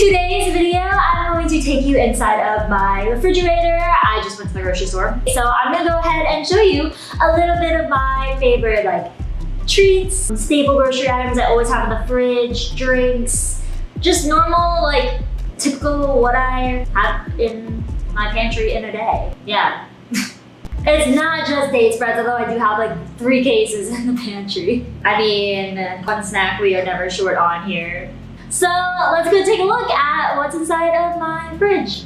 Today's video, I'm going to take you inside of my refrigerator. I just went to the grocery store. So I'm gonna go ahead and show you a little bit of my favorite treats, staple grocery items I always have in the fridge, drinks, just normal, typical what I have in my pantry in a day. Yeah. It's not just date spreads, although I do have 3 cases in the pantry. I mean, one snack we are never short on here. So let's go take a look at what's inside of my fridge.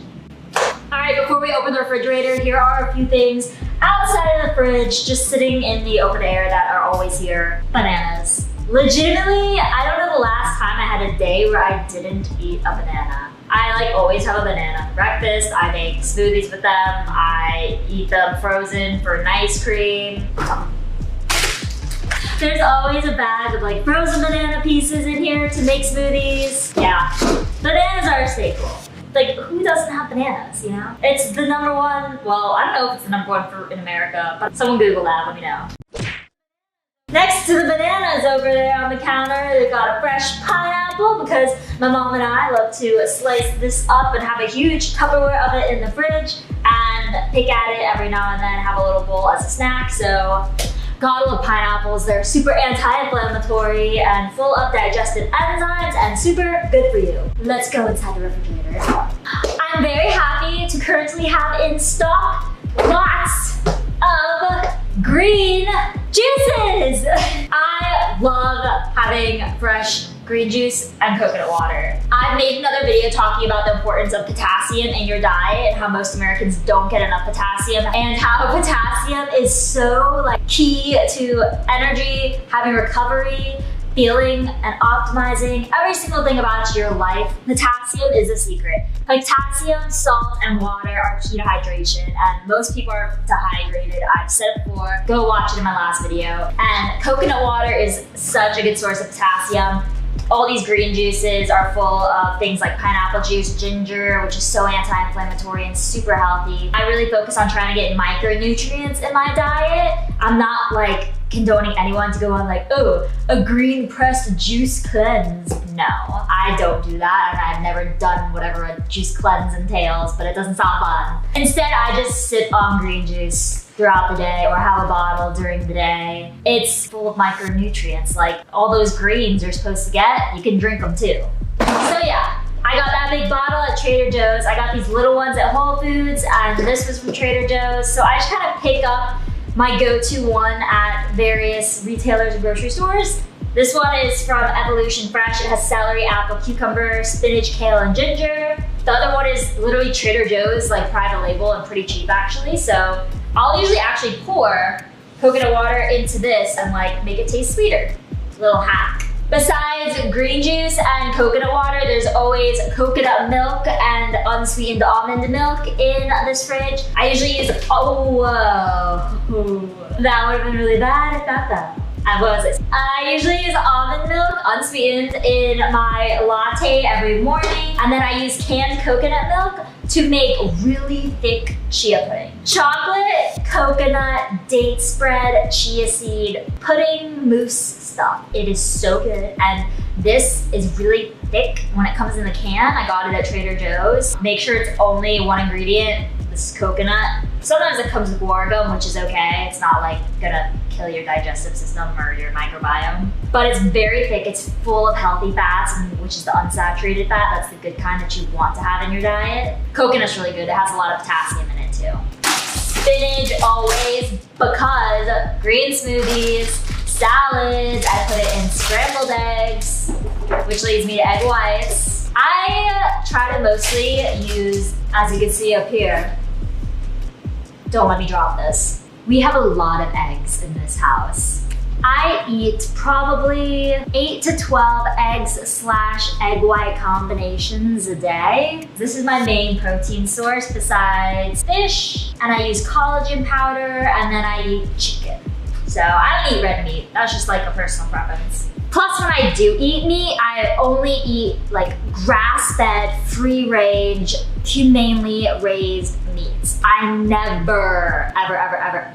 All right, before we open the refrigerator, here are a few things outside of the fridge, just sitting in the open air that are always here. Bananas. Legitimately, I don't know the last time I had a day where I didn't eat a banana. I always have a banana for breakfast. I make smoothies with them. I eat them frozen for an ice cream. There's always a bag of frozen banana pieces in here to make smoothies. Yeah, bananas are a staple. Who doesn't have bananas, you know? It's the #1, well, I don't know if it's the #1 fruit in America, but someone Google that, let me know. Next to the bananas over there on the counter, they've got a fresh pineapple because my mom and I love to slice this up and have a huge Tupperware of it in the fridge and pick at it every now and then, have a little bowl as a snack. So, gotta love pineapples. They're super anti-inflammatory and full of digestive enzymes and super good for you. Let's go inside the refrigerator. I'm very happy to currently have in stock lots of green juices. I love having fresh green juice and coconut water. I've made another video talking about the importance of potassium in your diet and how most Americans don't get enough potassium and how potassium is so key to energy, having recovery, feeling and optimizing every single thing about your life. Potassium is a secret. Potassium, salt, and water are key to hydration, and most people are dehydrated. I've said it before, go watch it in my last video. And coconut water is such a good source of potassium. All these green juices are full of things like pineapple juice, ginger, which is so anti-inflammatory and super healthy. I really focus on trying to get micronutrients in my diet. I'm not condoning anyone to go on oh, a green pressed juice cleanse. No, I don't do that, and I've never done whatever a juice cleanse entails, but it doesn't sound fun. Instead, I just sip on green juice throughout the day or have a bottle during the day. It's full of micronutrients, all those greens you're supposed to get, you can drink them too. So yeah, I got that big bottle at Trader Joe's. I got these little ones at Whole Foods, and this was from Trader Joe's. So I just kind of pick up my go-to one at various retailers and grocery stores. This one is from Evolution Fresh. It has celery, apple, cucumber, spinach, kale, and ginger. The other one is literally Trader Joe's, private label and pretty cheap actually. So I'll usually actually pour coconut water into this and make it taste sweeter. Little hack. Besides green juice and coconut water, there's always coconut milk and unsweetened almond milk in this fridge. I usually use, oh, whoa. That would have been really bad if not that. What was this? I usually use almond milk, unsweetened, in my latte every morning. And then I use canned coconut milk to make really thick chia pudding. Chocolate, coconut, date spread, chia seed, pudding, mousse stuff. It is so good. And this is really thick when it comes in the can. I got it at Trader Joe's. Make sure it's only one ingredient. This is coconut. Sometimes it comes with guar, which is okay. It's not gonna kill your digestive system or your microbiome. But it's very thick. It's full of healthy fats, which is the unsaturated fat. That's the good kind that you want to have in your diet. Coconut's really good. It has a lot of potassium in it too. Spinach always, because green smoothies, salads, I put it in scrambled eggs, which leads me to egg whites. I try to mostly use, as you can see up here, don't let me drop this. We have a lot of eggs in this house. I eat probably 8 to 12 eggs/egg white combinations a day. This is my main protein source besides fish, and I use collagen powder, and then I eat chicken. So I don't eat red meat. That's just a personal preference. Plus, when I do eat meat, I only eat grass-fed, free-range, humanely raised meats. I never, ever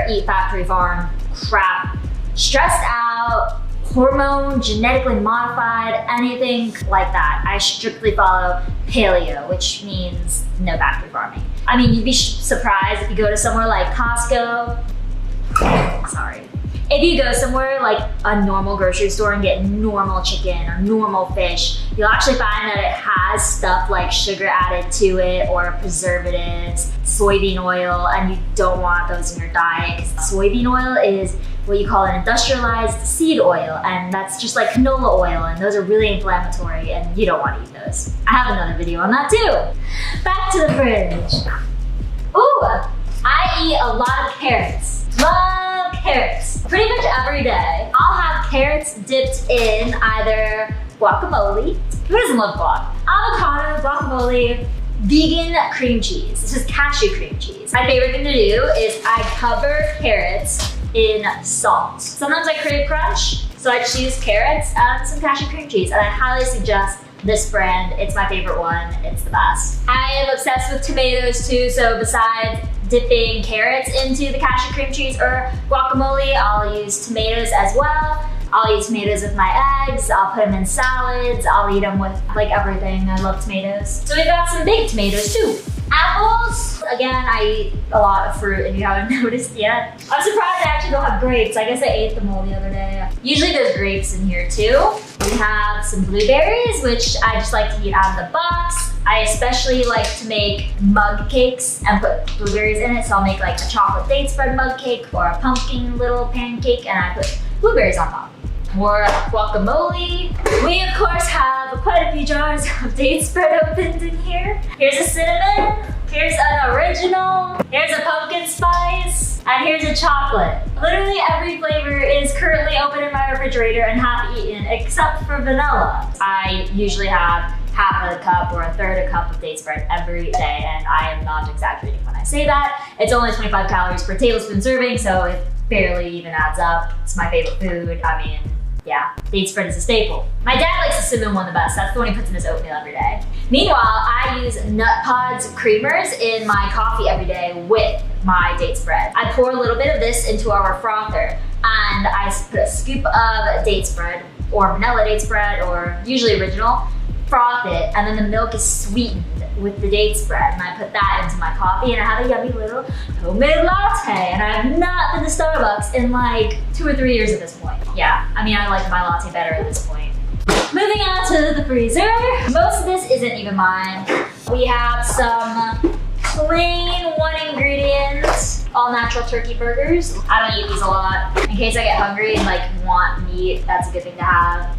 eat factory farm crap. Stressed out, hormone, genetically modified, anything like that. I strictly follow paleo, which means no factory farming. I mean, you'd be surprised if you go to somewhere like Costco. Sorry. If you go somewhere like a normal grocery store and get normal chicken or normal fish, you'll actually find that it has stuff like sugar added to it or preservatives, soybean oil, and you don't want those in your diet because soybean oil is what you call an industrialized seed oil, and that's just like canola oil, and those are really inflammatory and you don't want to eat those. I have another video on that too. Back to the fridge. Ooh, I eat a lot of carrots. Love carrots. Pretty much every day, I'll have carrots dipped in either guacamole. Who doesn't love guac? Avocado, guacamole, vegan cream cheese. This is cashew cream cheese. My favorite thing to do is I cover carrots in salt. Sometimes I crave crunch, so I just use carrots and some cashew cream cheese, and I highly suggest this brand. It's my favorite one. It's the best. I am obsessed with tomatoes too, so besides dipping carrots into the cashew cream cheese or guacamole, I'll use tomatoes as well. I'll eat tomatoes with my eggs. I'll put them in salads. I'll eat them with like everything. I love tomatoes. So we've got some big tomatoes too. Apples, again, I eat a lot of fruit if you haven't noticed yet. I'm surprised I actually don't have grapes. I guess I ate them all the other day. Usually there's grapes in here too. We have some blueberries, which I just like to eat out of the box. I especially like to make mug cakes and put blueberries in it. So I'll make like a chocolate date spread mug cake or a pumpkin little pancake, and I put blueberries on top. More guacamole. We of course have quite a few jars of date spread opened in here. Here's a cinnamon, here's an original, here's a pumpkin spice, and here's a chocolate. Literally every flavor is currently open in my refrigerator and half eaten except for vanilla. I usually have half of a cup or a third a cup of date spread every day, and I am not exaggerating when I say that. It's only 25 calories per tablespoon serving, so it barely even adds up. It's my favorite food. I mean, yeah, date spread is a staple. My dad likes the cinnamon one the best. That's the one he puts in his oatmeal every day. Meanwhile, I use Nut Pods creamers in my coffee every day with my date spread. I pour a little bit of this into our frother, and I put a scoop of date spread or vanilla date spread or usually original, froth it, and then the milk is sweetened with the date spread, and I put that into my coffee, and I have a yummy little homemade latte, and I have not been to Starbucks in like 2 or 3 years at this point. Yeah, I mean, I like my latte better at this point. Moving on to the freezer. Most of this isn't even mine. We have some plain 1 ingredient, all natural turkey burgers. I don't eat these a lot. In case I get hungry and like want meat, that's a good thing to have.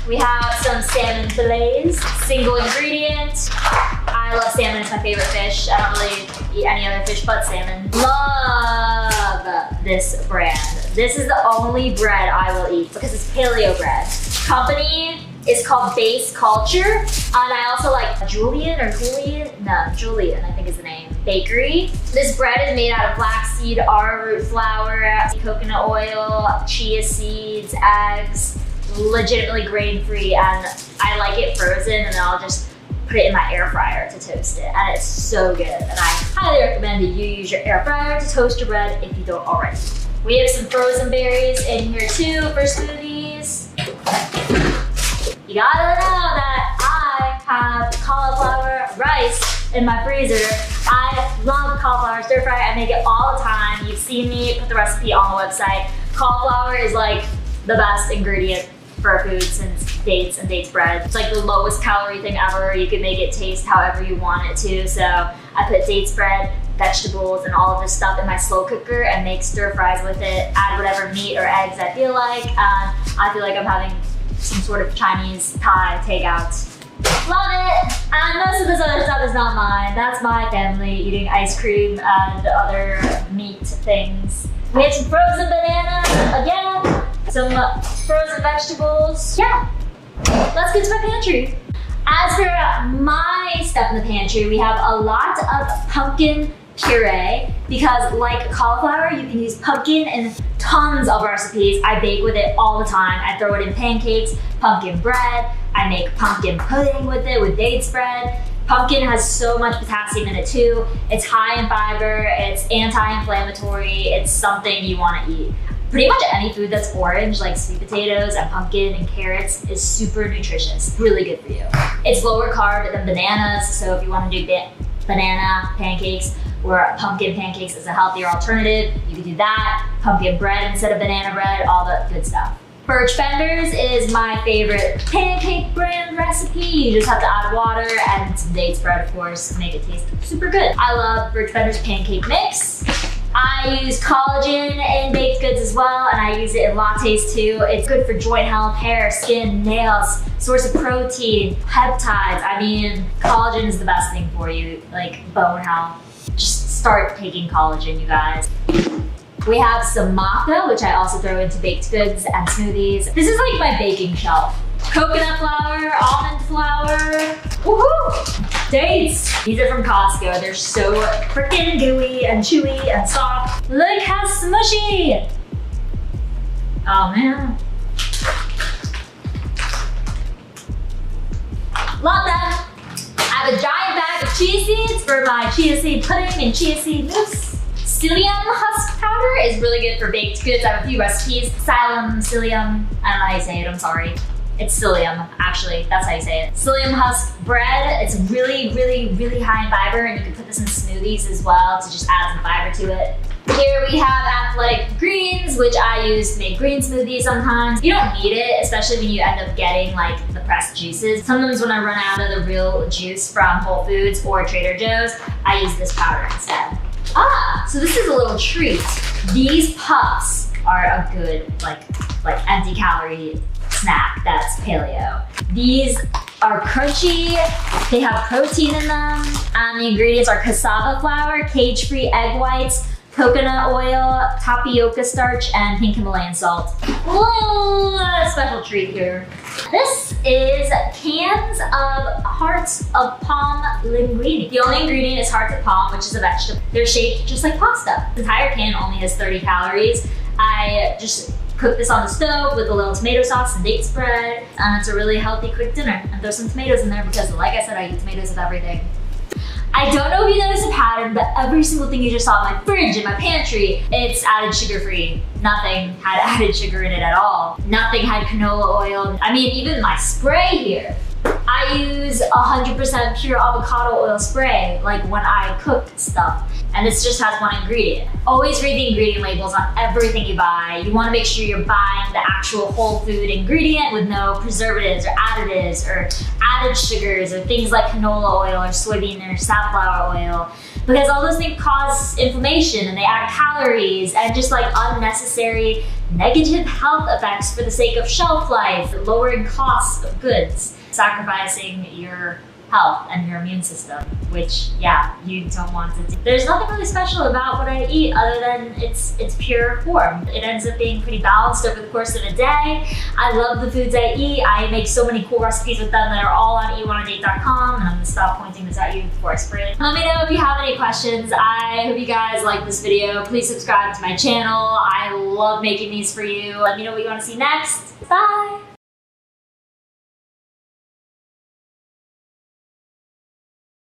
We have some salmon fillets, single ingredient. I love salmon, it's my favorite fish. I don't really eat any other fish but salmon. Love this brand. This is the only bread I will eat because it's paleo bread. Company is called Base Culture. And I also like Julian, I think is the name, bakery. This bread is made out of flaxseed, arrowroot flour, coconut oil, chia seeds, eggs, legitimately grain-free, and I like it frozen, and then I'll just put it in my air fryer to toast it, and it's so good. And I highly recommend that you use your air fryer to toast your bread if you don't already. We have some frozen berries in here too for smoothies. You gotta know that I have cauliflower rice in my freezer. I love cauliflower stir fry. I make it all the time. You've seen me put the recipe on the website. Cauliflower is like the best ingredient for food since dates and dates bread. It's like the lowest calorie thing ever. You can make it taste however you want it to. So I put dates bread, vegetables, and all of this stuff in my slow cooker and make stir fries with it. Add whatever meat or eggs I feel like. I feel like I'm having some sort of Chinese Thai takeout. Love it! And most of this other stuff is not mine. That's my family eating ice cream and other meat things. We have some frozen bananas again. Some frozen vegetables. Yeah, let's get to my pantry. As for my stuff in the pantry, we have a lot of pumpkin puree because like cauliflower, you can use pumpkin in tons of recipes. I bake with it all the time. I throw it in pancakes, pumpkin bread. I make pumpkin pudding with it with date spread. Pumpkin has so much potassium in it too. It's high in fiber, it's anti-inflammatory, it's something you want to eat. Pretty much any food that's orange, like sweet potatoes and pumpkin and carrots, is super nutritious, really good for you. It's lower carb than bananas, so if you want to do banana pancakes or pumpkin pancakes as a healthier alternative, you can do that. Pumpkin bread instead of banana bread, all that good stuff. Birch Benders is my favorite pancake brand recipe. You just have to add water and some dates bread, of course, to make it taste super good. I love Birch Benders pancake mix. I use collagen in baked goods as well, and I use it in lattes too. It's good for joint health, hair, skin, nails, source of protein, peptides. I mean, collagen is the best thing for you, like bone health. Just start taking collagen, you guys. We have some maca, which I also throw into baked goods and smoothies. This is like my baking shelf. Coconut flour, almond flour, woohoo! Dates. These are from Costco. They're so freaking gooey and chewy and soft. Look how smushy! Oh man. Love them. I have a giant bag of chia seeds for my chia seed pudding and chia seed mousse. Psyllium husk powder is really good for baked goods. I have a few recipes. Psyllium, I don't know how you say it, I'm sorry. It's psyllium, actually, that's how you say it. Psyllium husk bread, it's really, really, really high in fiber, and you can put this in smoothies as well to just add some fiber to it. Here we have athletic greens, which I use to make green smoothies sometimes. You don't need it, especially when you end up getting like the pressed juices. Sometimes when I run out of the real juice from Whole Foods or Trader Joe's, I use this powder instead. Ah, so this is a little treat. These puffs are a good like empty calorie snack that's paleo. These are crunchy, they have protein in them, and the ingredients are cassava flour, cage-free egg whites, coconut oil, tapioca starch, and pink Himalayan salt. Little special treat here. This is cans of hearts of palm linguine. The only ingredient is hearts of palm, which is a vegetable. They're shaped just like pasta. The entire can only has 30 calories. I just cook this on the stove with a little tomato sauce and date spread, and it's a really healthy, quick dinner. And throw some tomatoes in there because, like I said, I eat tomatoes with everything. I don't know if you noticed a pattern, but every single thing you just saw in my fridge, in my pantry, it's added sugar-free. Nothing had added sugar in it at all. Nothing had canola oil. I mean, even my spray here. I use 100% pure avocado oil spray, like when I cook stuff. And this just has one ingredient. Always read the ingredient labels on everything you buy. You wanna make sure you're buying the actual whole food ingredient with no preservatives or additives or added sugars or things like canola oil or soybean or safflower oil. Because all those things cause inflammation and they add calories and just like unnecessary negative health effects for the sake of shelf life, lowering costs of goods, sacrificing your health and your immune system, which, yeah, you don't want to do. There's nothing really special about what I eat other than it's pure form. It ends up being pretty balanced over the course of a day. I love the foods I eat. I make so many cool recipes with them that are all on eatonadate.com, and I'm gonna stop pointing this at you before I spray it. Let me know if you have any questions. I hope you guys like this video. Please subscribe to my channel. I love making these for you. Let me know what you want to see next. Bye!